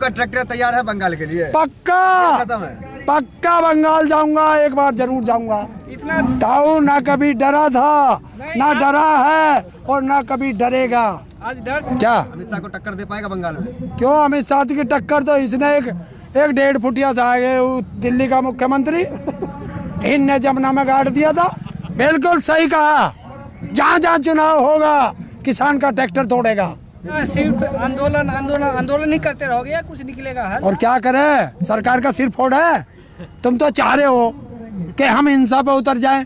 आपका ट्रैक्टर तैयार है बंगाल के लिए? पक्का खत्म है। पक्का बंगाल जाऊंगा, एक बार जरूर जाऊंगा। इतना ताऊ ना कभी डरा था, ना डरा है और ना कभी डरेगा। आज डर क्या अमित शाह को टक्कर दे पाएगा बंगाल में? क्यों अमित शाह की टक्कर तो इसने एक 1.5 फुटिया से आगे दिल्ली का मुख्यमंत्री इनने जमुना में गाड़ दिया था। बिल्कुल सही कहा, जहाँ जहाँ चुनाव होगा किसान का ट्रैक्टर तोड़ेगा। सिर्फ आंदोलन आंदोलन आंदोलन ही करते रहोगे या कुछ निकलेगा हल? और क्या करें, सरकार का सिर फोड़ है। तुम तो चाह रहे हो कि हम हिंसा पे उतर जाएं।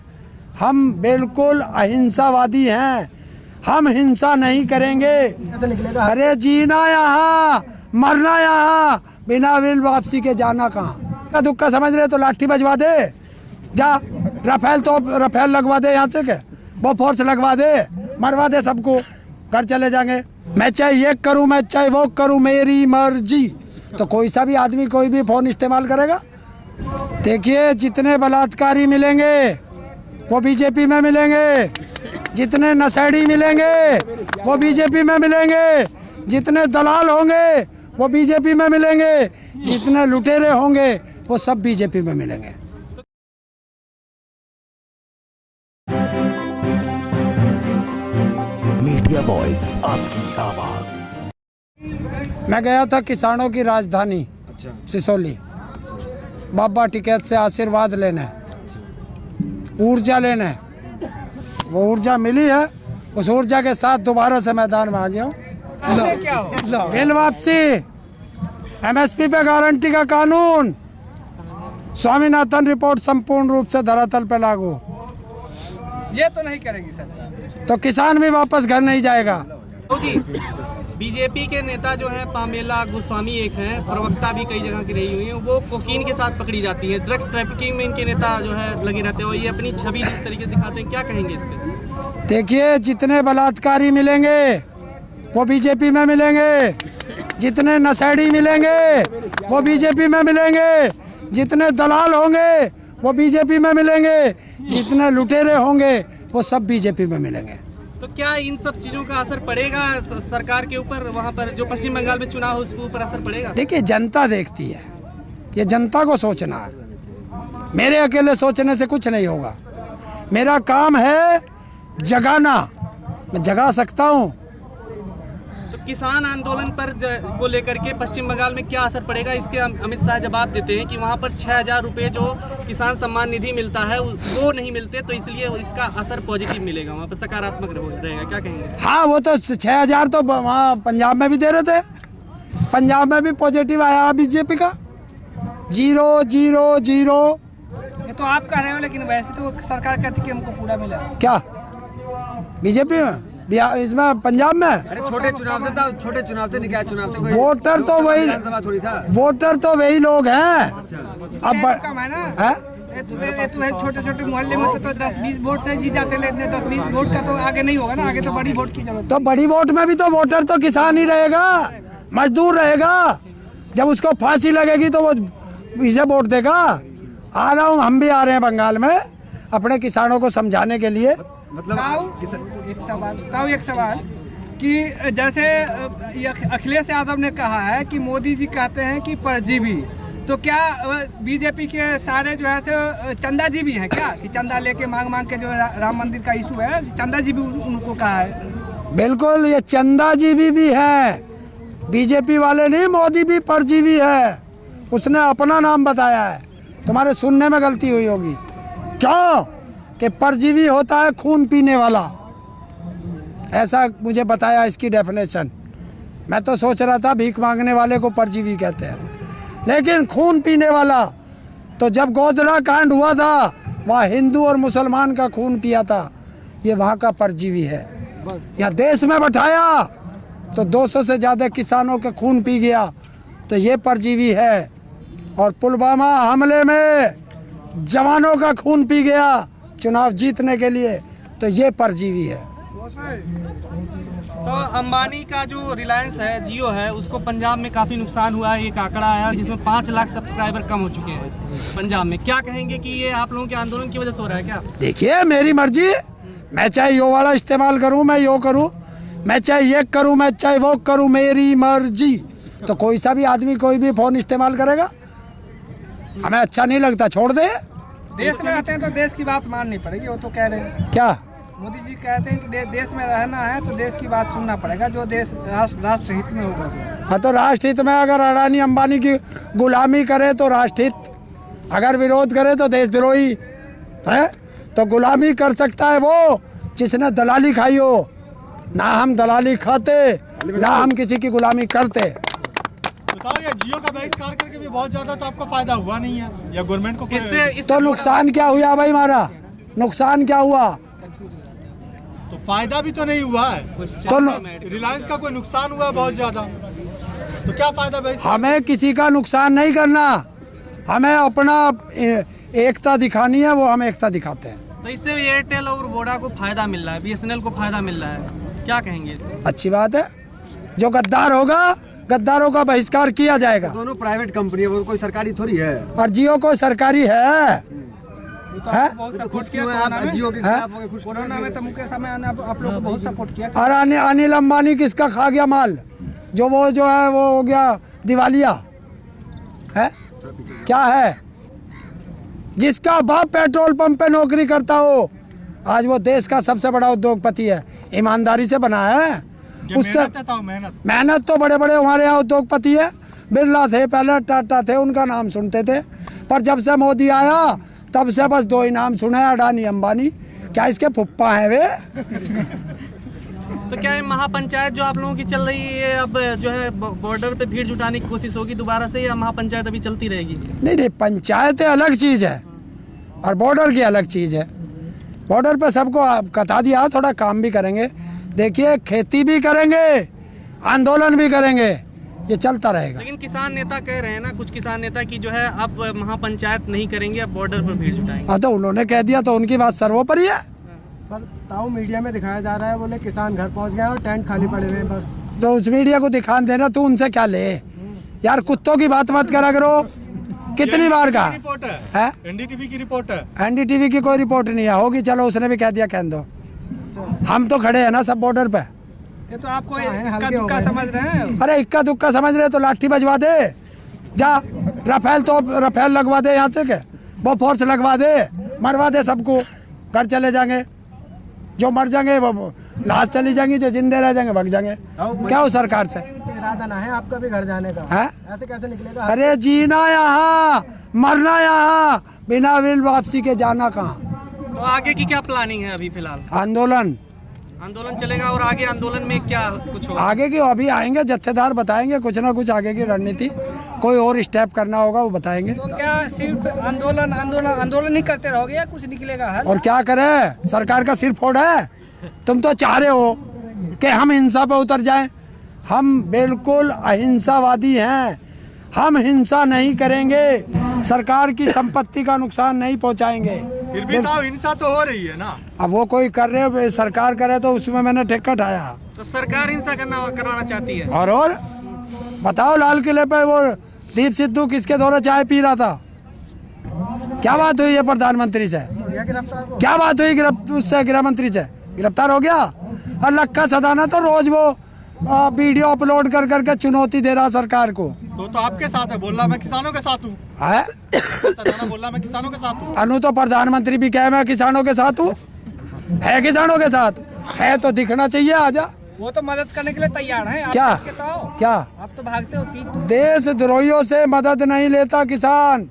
हम बिल्कुल अहिंसावादी हैं, हम हिंसा नहीं करेंगे। कैसे निकलेगा? अरे जीना यहाँ, मरना यहाँ, बिना विल वापसी के जाना कहाँ। का दुक्का समझ रहे तो लाठी बजवा दे, जा राफेल तो राफेल लगवा दे, यहाँ से के वो फोर्स लगवा दे, मरवा दे सबको, घर चले जाएंगे। मैं चाहे ये करूँ, मैं चाहे वो करूँ, मेरी मर्जी। तो कोई सा भी आदमी कोई भी फोन इस्तेमाल करेगा। देखिए जितने बलात्कारी मिलेंगे वो बीजेपी में मिलेंगे, जितने नशेड़ी मिलेंगे वो बीजेपी में मिलेंगे, जितने दलाल होंगे वो बीजेपी में मिलेंगे, जितने लुटेरे होंगे वो सब बीजेपी में मिलेंगे। मीडिया वॉइस, आपकी आवाज। मैं गया था किसानों की राजधानी सिसोली, बाबा टिकैत से आशीर्वाद लेने, ऊर्जा लेने। वो ऊर्जा मिली है, उस ऊर्जा के साथ दोबारा से मैदान में आ गया हूँ। क्या हो? बिल वापसी, एमएसपी पे गारंटी का कानून, स्वामीनाथन रिपोर्ट संपूर्ण रूप से धरातल पे लागू। ये तो नहीं करेगी सरकार। तो किसान भी वापस घर नहीं जाएगा। जी, बीजेपी के नेता जो है पामेला गोस्वामी एक हैं, प्रवक्ता भी कई जगह की रही हुई हैं, वो कोकीन के साथ पकड़ी जाती है। ड्रग ट्रैफिकिंग में इनके नेता जो है लगे रहते हैं और ये अपनी छवि इस तरीके से दिखाते हैं। क्या कहेंगे इस पे? देखिए जितने बलात्कारी मिलेंगे वो बीजेपी में मिलेंगे, जितने नशेड़ी मिलेंगे वो बीजेपी में मिलेंगे, जितने दलाल होंगे वो बीजेपी में मिलेंगे, जितने लुटेरे होंगे वो सब बीजेपी में मिलेंगे। तो क्या इन सब चीज़ों का असर पड़ेगा सरकार के ऊपर? वहाँ पर जो पश्चिम बंगाल में चुनाव हो उसके ऊपर असर पड़ेगा? देखिए जनता देखती है, ये जनता को सोचना है। मेरे अकेले सोचने से कुछ नहीं होगा। मेरा काम है जगाना, मैं जगा सकता हूँ। तो किसान आंदोलन पर को लेकर के पश्चिम बंगाल में क्या असर पड़ेगा? इसके अमित शाह जवाब देते हैं कि वहाँ पर 6,000 रुपये जो किसान सम्मान निधि मिलता है वो नहीं मिलते, तो इसलिए इसका असर पॉजिटिव मिलेगा, वहाँ पर सकारात्मक रहेगा। क्या कहेंगे? हाँ वो तो 6,000 तो वहाँ पंजाब में भी दे रहे थे, पंजाब में भी पॉजिटिव आया बीजेपी का। 0 0 0। ये तो आप कह रहे हो, लेकिन वैसे तो सरकार कहती कि हमको पूरा मिला। क्या बीजेपी में, बिहार, इसमें पंजाब में? अरे छोटे चुनाव थे, छोटे चुनाव थे, निकाय चुनाव थे, वोटर तो वही, विधानसभा थोड़ी था। वोटर तो वही लोग हैं। अब कम है ना है? छोटे छोटे मोहल्ले में तो 10-20 वोट से जीत जाते, लेकिन 10-20 वोट का तो आगे नहीं होगा ना, आगे तो बड़ी वोट की जरूरत। तो बड़ी वोट में भी तो वोटर तो किसान ही रहेगा, मजदूर रहेगा। जब उसको फांसी लगेगी तो वो इसे वोट देगा। आ रहा हूँ, हम भी आ रहे हैं बंगाल में अपने किसानों को समझाने के लिए। मतलब एक सवाल कि जैसे अखिलेश यादव ने कहा है कि मोदी जी कहते हैं कि परजीवी, तो क्या बीजेपी के सारे जो है से चंदा जी भी हैं क्या? कि चंदा लेके मांग के जो राम मंदिर का इशू है, चंदा जी भी उनको कहा है। बिल्कुल, ये चंदा जी भी है, बीजेपी वाले नहीं, मोदी भी परजीवी है। उसने अपना नाम बताया है, तुम्हारे सुनने में गलती हुई होगी। क्यों? कि परजीवी होता है खून पीने वाला, ऐसा मुझे बताया इसकी डेफिनेशन। मैं तो सोच रहा था भीख मांगने वाले को परजीवी कहते हैं, लेकिन खून पीने वाला, तो जब गोधरा कांड हुआ था वहाँ हिंदू और मुसलमान का खून पिया था, ये वहाँ का परजीवी है। या देश में बैठाया तो 200 से ज़्यादा किसानों का खून पी गया, तो ये परजीवी है। और पुलवामा हमले में जवानों का खून पी गया चुनाव जीतने के लिए, तो ये परजीवी है। तो अंबानी का जो रिलायंस है, जियो है, उसको पंजाब में काफ़ी नुकसान हुआ है। एक आंकड़ा आया जिसमें 5 लाख सब्सक्राइबर कम हो चुके हैं पंजाब में। क्या कहेंगे कि ये आप लोगों के आंदोलन की वजह से हो रहा है क्या? देखिए मेरी मर्जी, मैं चाहे यो वाला इस्तेमाल करूं, मैं यो करूं, मैं चाहे ये करूं, मैं चाहे वो करूं, मेरी मर्जी। तो कोई सा भी आदमी कोई भी फ़ोन इस्तेमाल करेगा, हमें अच्छा नहीं लगता, छोड़ दे। देश में रहते हैं तो देश की बात माननी पड़ेगी, वो तो कह रहे हैं। क्या मोदी जी कहते हैं कि देश में रहना है तो देश की बात सुनना पड़ेगा, जो देश राष्ट्र हित में होगा। हाँ, तो राष्ट्रहित में अगर अडानी अंबानी की गुलामी करे तो राष्ट्रहित, अगर विरोध करे तो देशद्रोही है। तो गुलामी कर सकता है वो जिसने दलाली खाई हो, ना हम दलाली खाते ना हम किसी की गुलामी करते। बताओ, ये जियो का बहिष्कार करके भी बहुत ज्यादा तो आपको फायदा हुआ नहीं है, या गवर्नमेंट को इससे तो नुकसान क्या हुआ भाई, हमारा नुकसान क्या हुआ? तो फायदा भी तो नहीं हुआ है। तो रिलायंस का कोई नुकसान हुआ है बहुत ज्यादा, तो क्या फायदा भाई? हमें किसी का नुकसान नहीं करना, हमें अपना एकता दिखानी है, वो हम एकता दिखाते हैं। तो इससे एयरटेल और वोडा को फायदा मिल रहा है, BSNL को फायदा मिल रहा है, क्या कहेंगे इसको? अच्छी बात है, जो गद्दार होगा गद्दारों का बहिष्कार किया जाएगा। दोनों प्राइवेट कंपनी है, वो कोई सरकारी थोड़ी है। और जियो को सरकारी है। तो है? बहुत तो सपोर्ट खुश किया क्यों है आप कोरोना में। जियो के खिलाफ हो गए, खुश क्यों कोरोना हैं? में तो मुकेश अंबानी ने आप लोग को बहुत सपोर्ट किया। और अनिल अंबानी किसका खा गया माल, जो है वो हो गया दिवालिया है। क्या है, जिसका बाप पेट्रोल पंप पे नौकरी करता हो, आज वो देश का सबसे बड़ा उद्योगपति है, ईमानदारी से बना है। उससे मेहनत तो बड़े बड़े हमारे यहाँ उद्योगपति है, बिरला थे पहले, टाटा थे, उनका नाम सुनते थे, पर जब से मोदी आया तब से बस दो ही नाम सुने, अडानी अंबानी। क्या इसके फुप्पा हैं वे? तो क्या ये महापंचायत जो आप लोगों की चल रही है, अब जो है बॉर्डर पे भीड़ जुटाने की कोशिश होगी दोबारा से, या महापंचायत अभी चलती रहेगी? नहीं नहीं, पंचायतें अलग चीज़ है और बॉर्डर की अलग चीज़ है। बॉर्डर पे सबको कथा दिया, थोड़ा काम भी करेंगे। देखिए, खेती भी करेंगे, आंदोलन भी करेंगे, ये चलता रहेगा। लेकिन किसान नेता कह रहे हैं ना, कुछ किसान नेता की जो है अब महापंचायत नहीं करेंगे, अब बॉर्डर पर भीड़ जुटाएंगे। हाँ, तो उन्होंने कह दिया तो उनकी बात सर्वोपरि है। पर ताऊ मीडिया में दिखाया जा रहा है, बोले किसान घर पहुंच गए और टेंट खाली पड़े हुए हैं बस। तो उस मीडिया को दिखा देना, तू उनसे क्या ले यार, कुत्तों की बात मत करा करो। कितनी बार का रिपोर्ट है? एनडीटीवी की रिपोर्ट है। एनडीटीवी की कोई रिपोर्ट नहीं है, होगी, चलो उसने भी कह दिया, कह दो। हम तो खड़े हैं ना सब बॉर्डर पे। ये तो आपको इक्का दुक्का समझ रहे हैं। अरे इक्का दुक्का समझ रहे तो लाठी बजवा दे, जा राफेल तो राफेल लगवा दे, यहाँ से के वो फोर्स लगवा दे, मरवा दे सबको, घर चले जाएंगे। जो मर जाएंगे वो लाश चली जाएंगी, जो जिंदे रह जाएंगे भग जाएंगे। क्या हो सरकार से? इरादा ना है आपका भी घर जाने का है? ऐसे कैसे निकलेगा? अरे जीना यहाँ, मरना यहाँ, बिना विल वापसी के जाना कहाँ। तो आगे की क्या प्लानिंग है अभी फिलहाल? आंदोलन चलेगा, और आगे आंदोलन में क्या कुछ होगा? आगे की अभी आएंगे जत्थेदार, बताएंगे कुछ ना कुछ आगे की रणनीति, कोई और स्टेप करना होगा वो बताएंगे। तो क्या सिर्फ आंदोलन ही करते रहोगे या कुछ निकलेगा हल? और क्या करें, सरकार का सिर फोड़ है। तुम तो चाह रहे हो कि हम हिंसा पे उतर जाएं, हम बिल्कुल अहिंसावादी हैं, हम हिंसा नहीं करेंगे, सरकार की संपत्ति का नुकसान नहीं पहुंचाएंगे। फिर भी तो हिंसा तो हो रही है ना। अब वो कोई कर रहे, सरकार करे तो उसमें मैंने ठेका ठाया। तो सरकार हिंसा करवाना चाहती है। और बताओ, लाल किले पे वो दीप सिद्धू किसके द्वारा चाय पी रहा था? क्या बात हुई है प्रधानमंत्री से? क्या बात हुई उससे गृह मंत्री से? गिरफ्तार हो गया। और लक्का सदाना तो रोज वो वीडियो अपलोड कर करके चुनौती दे रहा सरकार को। तो आपके साथ है, बोल रहा मैं किसानों के साथ हूँ। है? बोल रहा मैं किसानों के साथ हूँ। अनु तो प्रधानमंत्री भी कहे मैं किसानों के साथ हूँ, है किसानों के साथ है तो दिखना चाहिए। आजा, वो तो मदद करने के लिए तैयार हैं। आप क्या? करके तो आओ। क्या आप तो भागते हो पीठ। देशद्रोहियों से मदद नहीं लेता किसान,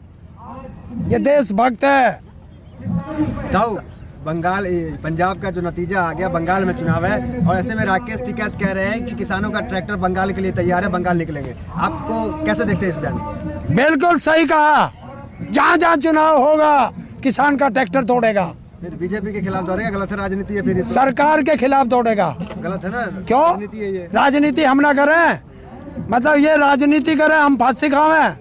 ये देशभक्त है। ताऊ बंगाल पंजाब का जो नतीजा आ गया, बंगाल में चुनाव है और ऐसे में राकेश टिकैत कह रहे हैं कि किसानों का ट्रैक्टर बंगाल के लिए तैयार है, बंगाल निकलेंगे। आपको कैसे देखते हैं इस बयान को? बिल्कुल सही कहा, जहाँ जहाँ चुनाव होगा किसान का ट्रैक्टर तोड़ेगा। नहीं तो बीजेपी के खिलाफ दौड़ेगा, गलत है, राजनीति है फिर। सरकार के खिलाफ दौड़ेगा। गलत है ना, क्यों? राजनीति है ये। राजनीति हम ना करें, मतलब ये राजनीति करें, हम फांसी खावें?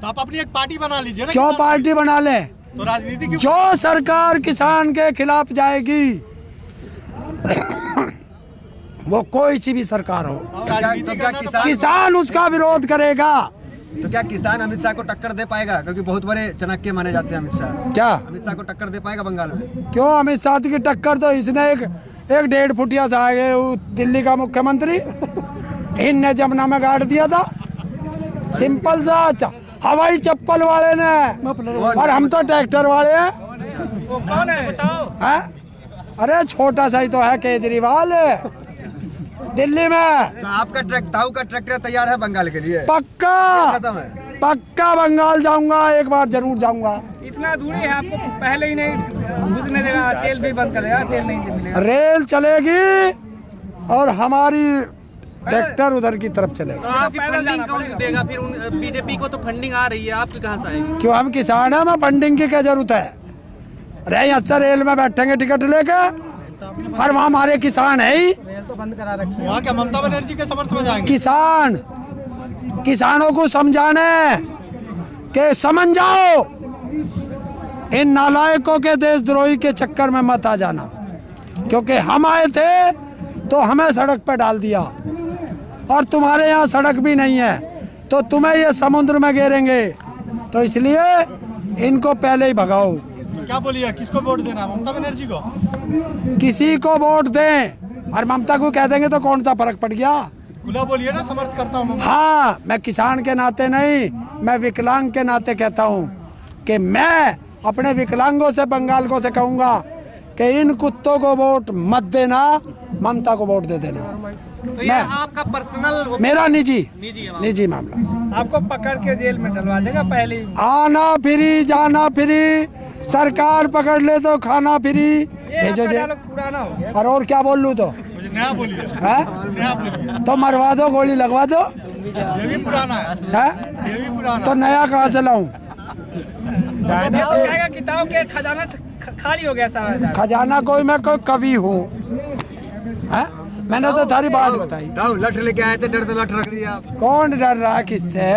तो आप अपनी एक पार्टी बना लीजिए ना। क्यों पार्टी बना लें? तो राजनीति की जो सरकार किसान के खिलाफ जाएगी वो कोई सी भी सरकार हो, राजनीति करना तो किसान उसका विरोध करेगा। तो क्या किसान अमित शाह को टक्कर दे पाएगा? क्योंकि बहुत बड़े चाणक्य माने जाते हैं अमित शाह। क्या अमित शाह को टक्कर दे पाएगा बंगाल में? क्यों अमित शाह की टक्कर? तो इसने एक 1.5 फुटिया सा है, दिल्ली का मुख्यमंत्री, इनने जमुना में गाड़ दिया था, सिंपल सा हवाई चप्पल वाले ने, और हम तो ट्रैक्टर वाले हैं। वो कौन है? हैं? अरे छोटा सा ही तो है केजरीवाल दिल्ली में। तो आपका ताऊ का ट्रैक्टर तैयार है बंगाल के लिए? पक्का खत्म है। पक्का बंगाल जाऊंगा, एक बार जरूर जाऊंगा। इतना दूरी है, आपको पहले ही नहीं घुसने देगा, तेल भी बंद करेगा, तेल नहीं मिलेगा। रेल चलेगी और हमारी ट्रैक्टर उधर की तरफ चलेगा। तो आपकी फंडिंग कौन देगा फिर? उन बीजेपी को तो फंडिंग आ रही है, आपकी कहाँ से आएगी? क्यों, हम किसान हैं, हमें फंडिंग की क्या जरूरत है? रहे अच्छा रेल में बैठेंगे टिकट लेके, और वहाँ हमारे किसान है ही। वहाँ क्या ममता बनर्जी के समर्थन में जाएंगे? किसानों को समझाने के समझ जाओ, इन नालायकों के देशद्रोही के चक्कर में मत आ जाना, क्योंकि हम आए थे तो हमें सड़क पर डाल दिया, और तुम्हारे यहाँ सड़क भी नहीं है तो तुम्हें ये समुद्र में गिरेंगे। तो इसलिए इनको पहले ही भगाओ। क्या बोलिए, किसको वोट देना? ममता बनर्जी को? किसी को वोट दें, और ममता को कह देंगे तो कौन सा फर्क पड़ गया? खुला बोलिए ना, समर्थ करता हूँ। हाँ, मैं किसान के नाते नहीं, मैं विकलांग के नाते कहता हूँ कि मैं अपने विकलांगों से, बंगाल को से कहूँगा कि इन कुत्तों को वोट मत देना, ममता को वोट दे देना। तो ये मैं, आपका पर्सनल मेरा निजी निजी मामला। आपको पकड़ के जेल में डलवा देगा पहले ही। आना फ्री, जाना फ्री, सरकार पकड़ ले तो खाना फ्री, भेजो जे। पुराना हो गया। और क्या बोल लूँ तो? मुझे नया बोलिए। है? नया बोलिए। तो मरवा दो, गोली लगवा दो। ये भी पुराना है। है? ये भी पुराना तो नया कहाँ से लाऊं? कहेगा किताब के खजाना से खाली हो गया सारा। खजाना कोई, मैं कोई कवि हूँ। हैं? मैंने तो थारी बात बताई। ताऊ लठ लेके आए थे, डर से लठ रख दिया आप। कौन डर रहा है किससे?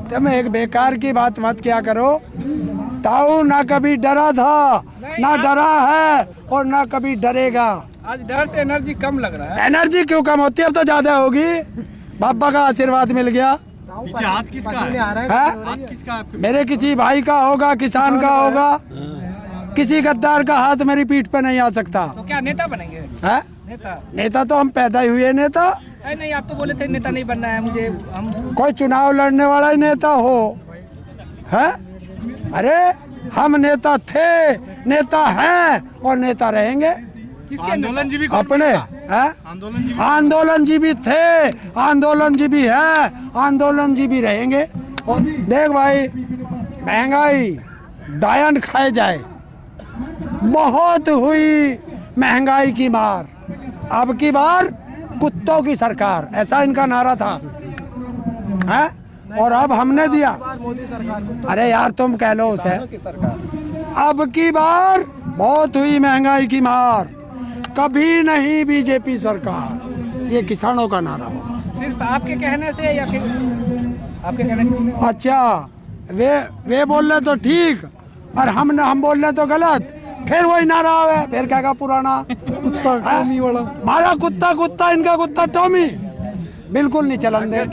तुम एक बेकार की बात मत किया करो। ताऊ ना कभी डरा था, ना डरा है, और ना कभी डरेगा। आज डर से एनर्जी कम लग रहा है। एनर्जी क्यों कम होती है? अब तो ज्यादा होगी। बाबा का आशीर्वाद मिल गया। पीछे हाथ किसका है? है? हाथ किसका है आपके? मेरे किसी भाई का होगा, किसान का होगा। किसी गद्दार का हाथ मेरी पीठ पे नहीं आ सकता। तो क्या नेता बनेंगे? है? नेता? नेता तो हम पैदा ही हुए नेता। अरे नहीं, आप तो बोले थे नेता नहीं बनना है मुझे। हम कोई चुनाव लड़ने वाला ही नेता हो? है? अरे हम नेता थे, नेता हैं, और नेता रहेंगे। किसके आंदोलनजीवी अपने हैं? आंदोलनजीवी आंदोलनजीवी थे, आंदोलनजीवी है, आंदोलनजीवी रहेंगे। और देख भाई, महंगाई दायन खाए जाए, बहुत हुई महंगाई की मार। अब की बार कुत्तों की सरकार, ऐसा इनका नारा था। है? और अब हमने दिया। अरे यार तुम कह लो उसे। अब की बार बहुत हुई महंगाई की मार, कभी नहीं बीजेपी सरकार। ये किसानों का नारा होगा। सिर्फ आपके कहने से या फिर आपके कहने से? अच्छा, वे बोल रहे तो ठीक, और हम बोल रहे तो गलत। फिर वही नारा है, फिर क्या कहा पुराना कुत्ता टॉमी वाला। हमारा कुत्ता, इनका कुत्ता टॉमी, बिल्कुल नहीं चलन दे।